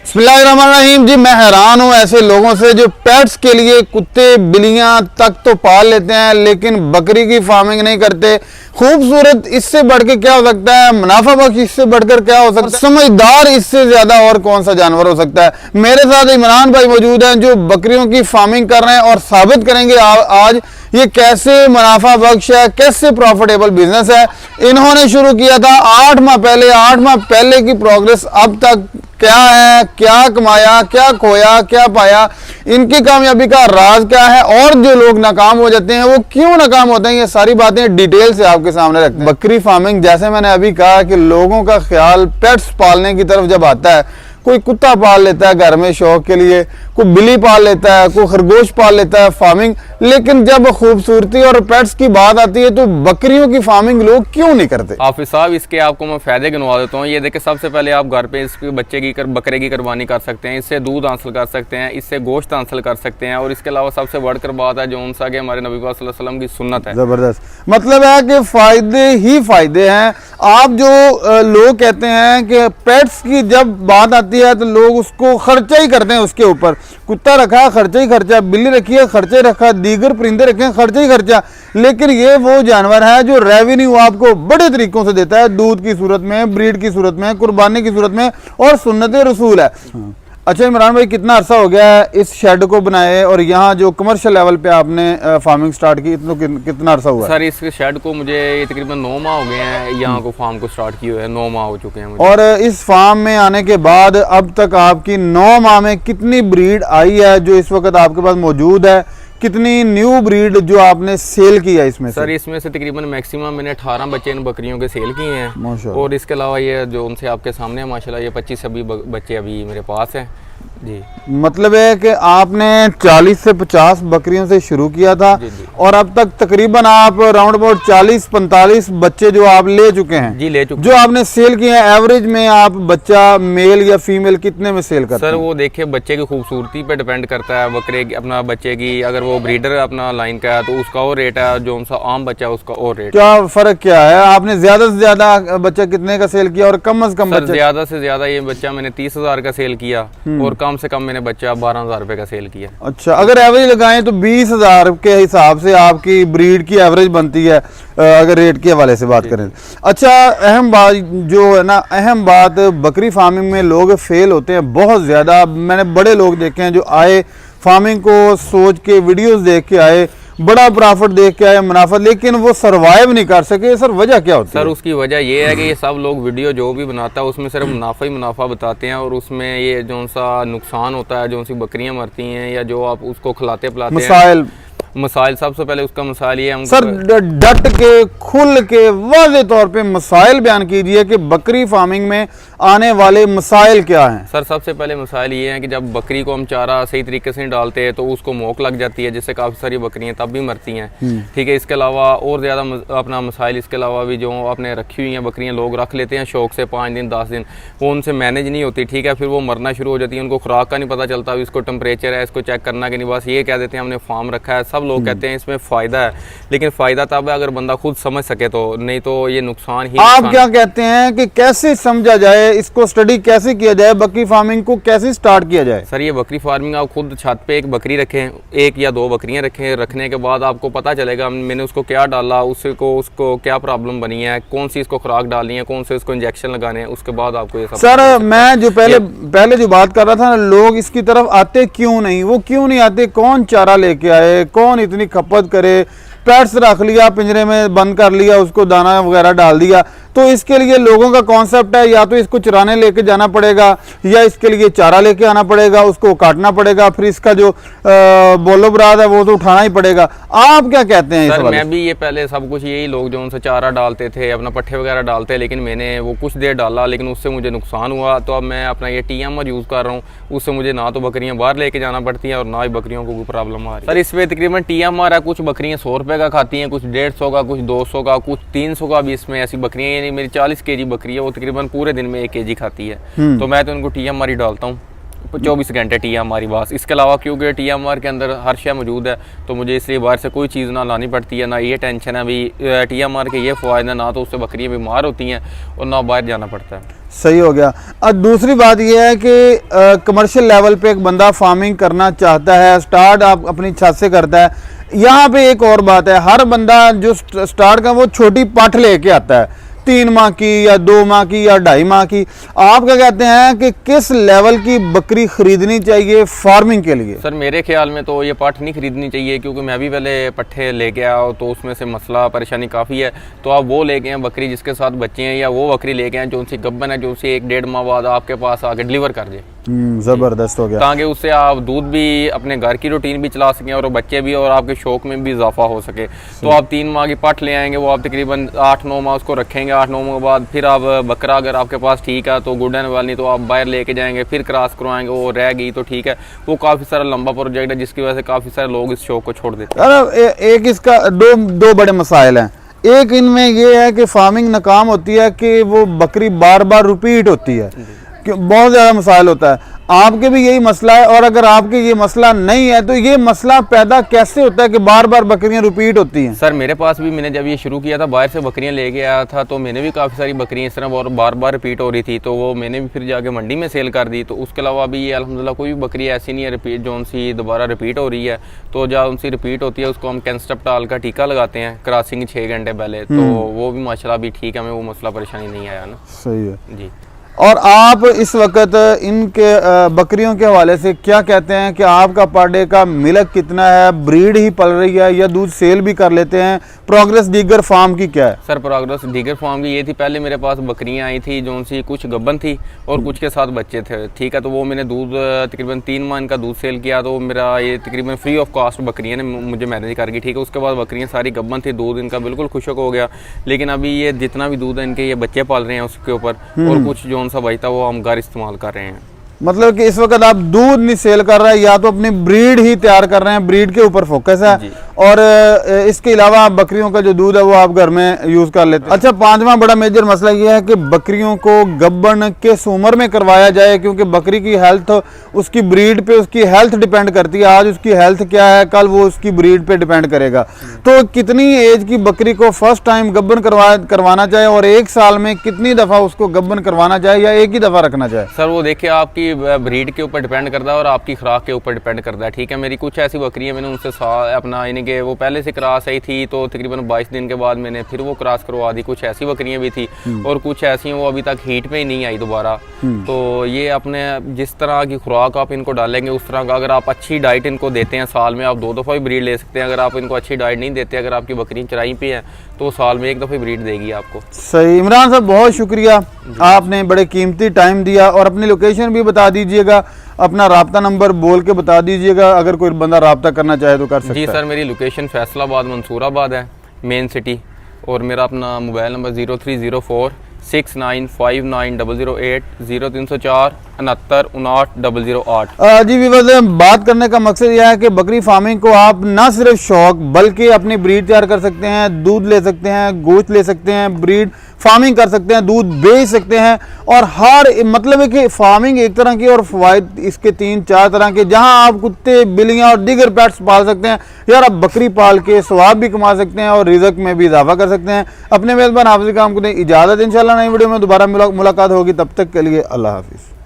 बिस्मिल्लाहिर्रहमानिर्रहीम जी, मैं हैरान हूँ ऐसे लोगों से जो पेट्स के लिए कुत्ते बिल्लियाँ तक तो पाल लेते हैं लेकिन बकरी की फार्मिंग नहीं करते। खूबसूरत इससे बढ़ के क्या हो सकता है, मुनाफा बख्श इससे बढ़कर क्या हो सकता है, समझदार इससे ज्यादा और कौन सा जानवर हो सकता है। मेरे साथ इमरान भाई मौजूद हैं जो बकरियों की फार्मिंग कर रहे हैं और साबित करेंगे आज ये कैसे मुनाफा बख्श है, कैसे प्रॉफिटेबल बिजनेस है। इन्होंने शुरू किया था 8 माह पहले। 8 माह पहले की प्रोग्रेस अब तक क्या है, क्या कमाया, क्या खोया, क्या पाया, इनकी कामयाबी का राज क्या है और जो लोग नाकाम हो जाते हैं वो क्यों नाकाम होते हैं, ये सारी बातें डिटेल से आपके सामने रखते हैं। बकरी फार्मिंग, जैसे मैंने अभी कहा कि लोगों का ख्याल पेट्स पालने की तरफ जब आता है, कोई कुत्ता पाल लेता है घर में शौक के लिए, कोई बिल्ली पाल लेता है, कोई खरगोश पाल लेता है फार्मिंग, लेकिन जब खूबसूरती और पेट्स की बात आती है तो बकरियों की फार्मिंग लोग क्यों नहीं करते। हाफिज साहब, इसके आपको मैं फायदे गिनवा देता हूँ। ये देखिए, सबसे पहले आप घर पे इसके बकरे की कुर्बानी कर सकते हैं, इससे दूध हासिल कर सकते हैं, इससे गोश्त हासिल कर सकते हैं और इसके अलावा सबसे बढ़कर बात है जो उनसा कि हमारे नबी पाक सल्लल्लाहु अलैहि वसल्लम की सुन्नत है। जबरदस्त, मतलब है कि फायदे ही फायदे हैं। आप जो लोग कहते हैं कि पेट्स की जब बात आती है तो लोग उसको खर्चा ही करते हैं, उसके ऊपर कुत्ता रखा खर्चा ही खर्चा, बिल्ली रखी है खर्चा ही रखा, दीगर परिंदे रखे हैं खर्चा ही खर्चा। लेकिन ये वो जानवर है जो रेवेन्यू आपको बड़े तरीकों से देता है, दूध की सूरत में, ब्रीड की सूरत में, कुर्बानी की सूरत में और सुन्नत रसूल है। अच्छा इमरान भाई, कितना अरसा हो गया है इस शेड को बनाए और यहाँ जो कमर्शियल लेवल पे आपने फार्मिंग स्टार्ट की, कितना अरसा हुआ? सर, इस शेड को मुझे तकरीबन 9 माह हो गए हैं, यहाँ को फार्म को स्टार्ट किए हुए 9 माह हो चुके हैं मुझे। और इस फार्म में आने के बाद अब तक आपकी 9 माह में कितनी ब्रीड आई है जो इस वक्त आपके पास मौजूद है? कितनी न्यू ब्रीड जो आपने सेल किया इसमें? सर, इसमें से तकरीबन मैक्सिमम मैंने 18 बच्चे इन बकरियों के सेल किए हैं और इसके अलावा ये जो उनसे आपके सामने है माशाल्लाह, ये 25-26 बच्चे अभी मेरे पास हैं जी। मतलब है कि आपने 40 से 50 बकरियों से शुरू किया था जी, जी। और अब तक तकरीबन आप राउंड अबाउट 40-45 बच्चे जो आप ले चुके हैं जी, ले चुके जो आपने सेल किए हैं। एवरेज में आप बच्चा मेल या फीमेल कितने में सेल करते हैं? सर, वो देखिए बच्चे की खूबसूरती पे डिपेंड करता है। बकरे अपना बच्चे की अगर वो ब्रीडर अपना लाइन का है तो उसका और रेट है, जो उनका आम बच्चा है उसका और रेट। क्या फर्क क्या है? आपने ज्यादा से ज्यादा बच्चा कितने का सेल किया और कम से कम बच्चा? ज्यादा से ज्यादा ये बच्चा मैंने 30,000 का सेल किया और कम से कम मैंने बच्चा 12,000 रुपए का सेल किया। अच्छा, अगर एवरेज लगाएं तो 20,000 के हिसाब से आपकी ब्रीड की एवरेज बनती है अगर रेट के हवाले से बात करें। अच्छा, अहम बात जो है ना, अहम बात बकरी फार्मिंग में लोग फेल होते हैं बहुत ज़्यादा। मैंने बड़े लोग देखे हैं जो आए फार्मिंग को सोच के, वीडियोस देख के आए, बड़ा प्रॉफिट देख के आए, मुनाफा, लेकिन वो सरवाइव नहीं कर सके। सर वजह क्या होती है? सर, उसकी वजह ये है कि ये सब लोग वीडियो जो भी बनाता है उसमें सिर्फ मुनाफा ही मुनाफा बताते हैं और उसमें ये जो सा नुकसान होता है, जो सी बकरियां मरती हैं या जो आप उसको खिलाते पिलाते हैं, मसाइल सबसे पहले उसका मसाइल ये है। सर डट के, खुल के, वाज़े तौर पे मसाइल बयान कीजिए कि बकरी फार्मिंग में आने वाले मसाइल क्या हैं? सर, सबसे पहले मसाइल ये हैं कि जब बकरी को हम चारा सही तरीके से नहीं डालते हैं तो उसको मोक लग जाती है, जिससे काफ़ी सारी बकरियां तब भी मरती हैं। ठीक है, इसके अलावा और ज़्यादा अपना मसाइल इसके अलावा भी जो आपने रखी हुई हैं बकरियाँ लोग रख लेते हैं शौक से 5 दिन 10 दिन, वो उनसे मैनेज नहीं होती। ठीक है, फिर वो मरना शुरू हो जाती है, उनको खुराक का नहीं पता चलता, इसको टेम्परेचर है, इसको चेक करना कि नहीं, बस ये कह देते हैं हमने फार्म रखा है। सब लोग कहते हैं इसमें फ़ायदा है, लेकिन फ़ायदा तब है अगर बंदा खुद समझ सके तो, नहीं तो ये नुकसान ही। आप क्या कहते हैं कि कैसे समझा जाए, इसको स्टडी कैसे किया जाए, बकरी फार्मिंग को कैसे स्टार्ट किया जाए? सर, ये बकरी फार्मिंग आप खुद छत पे एक बकरी रखें, 1 या 2 बकरियां रखें, रखने के बाद आपको पता चलेगा मैंने उसको क्या डाला, उसको क्या प्रॉब्लम बनी है, कौन सी इसको खुराक डालनी है, कौन से उसको इंजेक्शन लगाने हैं, उसके बाद आपको ये सब। सर, मैं जो पहले जो बात कर रहा था ना, लोग इसकी तरफ आते क्यों नहीं, वो क्यों नहीं आते? कौन चारा लेके आए, कौन इतनी खपत करे? पेट्स रख लिया, पिंजरे में बंद कर लिया, उसको दाना वगैरह डाल दिया। तो इसके लिए लोगों का कॉन्सेप्ट है या तो इसको चराने लेके जाना पड़ेगा या इसके लिए चारा लेके आना पड़ेगा, उसको काटना पड़ेगा, फिर इसका जो बोलो बराद है वो तो उठाना ही पड़ेगा। आप क्या कहते हैं? सर, मैं भी ये पहले सब कुछ यही लोग जो उनसे चारा डालते थे, अपना पट्ठे वगैरह डालते, लेकिन मैंने वो कुछ देर डाला लेकिन उससे मुझे नुकसान हुआ। तो अब मैं अपना ये TMR यूज़ कर रहा हूँ, उससे मुझे ना तो बकरियाँ बाहर लेके जाना पड़ती हैं और ना ही बकरियों को कोई प्रॉब्लम आ रही है। सर, इसमें तकरीबन TMR है, कुछ बकरियाँ 100 रुपये का खाती हैं, कुछ 150 का, कुछ 200 का, कुछ 300 का भी इसमें ऐसी बकरियाँ। यानी मेरी 40 kg बकरी है, वो तकरीबन पूरे दिन में 1 kg खाती है, तो मैं तो उनको TMR ही डालता हूँ। 24 घंटे TMR ही बस। इसके अलावा क्योंकि TMR के अंदर हर शय मौजूद है तो मुझे इसलिए बाहर से कोई चीज़ ना लानी पड़ती है, ना ये टेंशन है अभी TMR के ये फ़ायदे, ना तो उससे बकरियाँ बीमार होती हैं और ना बाहर जाना पड़ता है। सही हो गया। और दूसरी बात यह है कि कमर्शियल लेवल पे एक बंदा फार्मिंग करना चाहता है, स्टार्ट आप अपनी छत से करता है। यहाँ पे एक और बात है, हर बंदा जो स्टार्ट का वो छोटी पाठ लेके आता है, 3 माह की या 2 माह की या 2.5 माह की। आप क्या कहते हैं कि किस लेवल की बकरी खरीदनी चाहिए फार्मिंग के लिए? सर मेरे ख्याल में तो ये पाठ नहीं खरीदनी चाहिए, क्योंकि मैं भी पहले पट्ठे लेके आया तो उसमें से मसला परेशानी काफ़ी है। तो आप वो लेके आए बकरी जिसके साथ बच्चे हैं, या वो बकरी लेके आए जो उनसी गब्बन है, जो उसे 1-1.5 माह बाद आपके पास आके डिलीवर कर दे। ज़बरदस्त हो गया, ताकि उससे आप दूध भी, अपने घर की रूटीन भी चला सकें और बच्चे भी, और आपके शौक में भी इजाफा हो सके। तो आप 3 माह की पट ले आएंगे, वो आप तकरीबन 8-9 माह उसको रखेंगे। 8-9 माह बाद फिर आप बकरा अगर आपके पास ठीक है तो गुड एंड वेल, नहीं तो आप बाहर लेके जाएंगे, फिर क्रॉस करवाएंगे, वो रह गई तो ठीक है। वो काफ़ी सारा लंबा प्रोजेक्ट है जिसकी वजह से काफ़ी सारे लोग इस शौक को छोड़ देते हैं। अरे एक इसका दो बड़े मसाइल हैं। एक इनमें ये है कि फार्मिंग नाकाम होती है कि वो बकरी बार बार रिपीट होती है, बहुत ज़्यादा मसाइल होता है। आपके भी यही मसला है, और अगर आपके ये मसला नहीं है तो ये मसला पैदा कैसे होता है कि बार बार बकरियां रिपीट होती हैं? सर मेरे पास भी, मैंने जब ये शुरू किया था बाहर से बकरियां लेके आया था, तो मैंने भी काफ़ी सारी बकरियां इस तरह बार बार रिपीट हो रही थी, तो वो मैंने भी फिर जाके मंडी में सेल कर दी। तो उसके अलावा भी ये अल्हम्दुलिल्लाह कोई भी बकरी ऐसी नहीं है रिपीट जो उनसी दोबारा रिपीट हो रही है। तो जब उनसी रिपीट होती है उसको हम कैंस्टपटाल का टीका लगाते हैं क्रॉसिंग 6 घंटे पहले, तो वो भी माशाल्लाह भी ठीक है, हमें वो मसला परेशानी नहीं आया ना। सही है जी। और आप इस वक्त इनके बकरियों के हवाले से क्या कहते हैं कि आपका पर डे का मिल्क कितना है, ब्रीड ही पल रही है या दूध सेल भी कर लेते हैं? प्रोग्रेस दीगर फार्म की क्या है? सर प्रोग्रेस दीगर फार्म की ये थी, पहले मेरे पास बकरियां आई थी जो उनसी कुछ गब्बन थी और कुछ के साथ बच्चे थे, ठीक है। तो वो मैंने दूध तकरीबन 3 माह इनका दूध सेल किया, तो मेरा ये तकरीबन फ्री ऑफ कॉस्ट बकरियां ने मुझे मैनेज कर गई, ठीक है। उसके बाद बकरियां सारी गब्बन थी, दूध इनका बिल्कुल खुशक हो गया। लेकिन अभी ये जितना भी दूध है इनके, ये बच्चे पाल रहे हैं उसके ऊपर, और कुछ जो उनसा बचता वो हम घर इस्तेमाल कर रहे हैं। मतलब कि इस वक्त आप दूध नहीं सेल कर रहे हैं, या तो अपनी ब्रीड ही तैयार कर रहे हैं, ब्रीड के ऊपर फोकस है, और इसके अलावा बकरियों का जो दूध है वो आप घर में यूज कर लेते हैं। अच्छा, 5वां बड़ा मेजर मसला ये है कि बकरियों को गब्बन किस उम्र में करवाया जाए, क्योंकि बकरी की हेल्थ उसकी ब्रीड पे, उसकी हेल्थ डिपेंड करती है। आज उसकी हेल्थ क्या है, कल वो उसकी ब्रीड पे डिपेंड करेगा। तो कितनी एज की बकरी को फर्स्ट टाइम गब्बन करवाना चाहिए, और 1 साल में कितनी दफ़ा उसको गब्बन करवाना चाहिए, या एक ही दफ़ा रखना चाहिए? सर वो देखिए आपकी ब्रीड के ऊपर डिपेंड करता है और आपकी खुराक के ऊपर डिपेंड करता है, ठीक है। मेरी कुछ ऐसी बकरियां मैंने उनसे अपना यानी कि वो पहले से क्रॉस आई थी, तो तकरीबन 22 दिन के बाद मैंने फिर वो क्रॉस करवा दी। कुछ ऐसी बकरियां भी थी और कुछ ऐसी वो अभी तक हीट पे ही नहीं आई दोबारा। तो ये अपने जिस तरह की खुराक आप इनको डालेंगे उस तरह का, अगर आप अच्छी डाइट इनको देते हैं, साल में आप 2 दफ़ा भी ब्रीड ले सकते हैं। अगर आप इनको अच्छी डाइट नहीं देते, अगर आपकी बकरी चराई पे है, तो साल में 1 दफ़ा ब्रीड देगी आपको। सही। इमरान साहब बहुत शुक्रिया, आपने बड़े कीमती टाइम दिया, और अपनी लोकेशन भी बता दीजिएगा, अपना राब्ता नंबर बोल के बता दीजिएगा, अगर कोई बंदा राब्ता करना चाहे तो कर सकता है। जी सर, मेरी लोकेशन फैसलाबाद मंसूराबाद है, मेन सिटी, और मेरा अपना मोबाइल नंबर 0304 6959 008 0304 69 59 008। जी विवाद, बात करने का मकसद यह है कि बकरी फार्मिंग को आप ना सिर्फ शौक बल्कि अपनी ब्रीड तैयार कर सकते हैं, दूध ले सकते हैं, गोश्त ले सकते हैं, ब्रीड फार्मिंग कर सकते हैं, दूध बेच सकते हैं, और हर मतलब है कि फार्मिंग एक तरह की और फायदे इसके 3-4 तरह के, जहां आप कुत्ते, बिल्लियां और दीगर पेट्स पाल सकते हैं। यार आप बकरी पाल के सवाब भी कमा सकते हैं और रिज़्क में भी इजाफा कर सकते हैं। अपने मेज़बान हाफिज़ काम को दें इजाज़त, इंशाल्लाह नई वीडियो में दोबारा मुलाकात होगी, तब तक के लिए अल्लाह हाफिज़।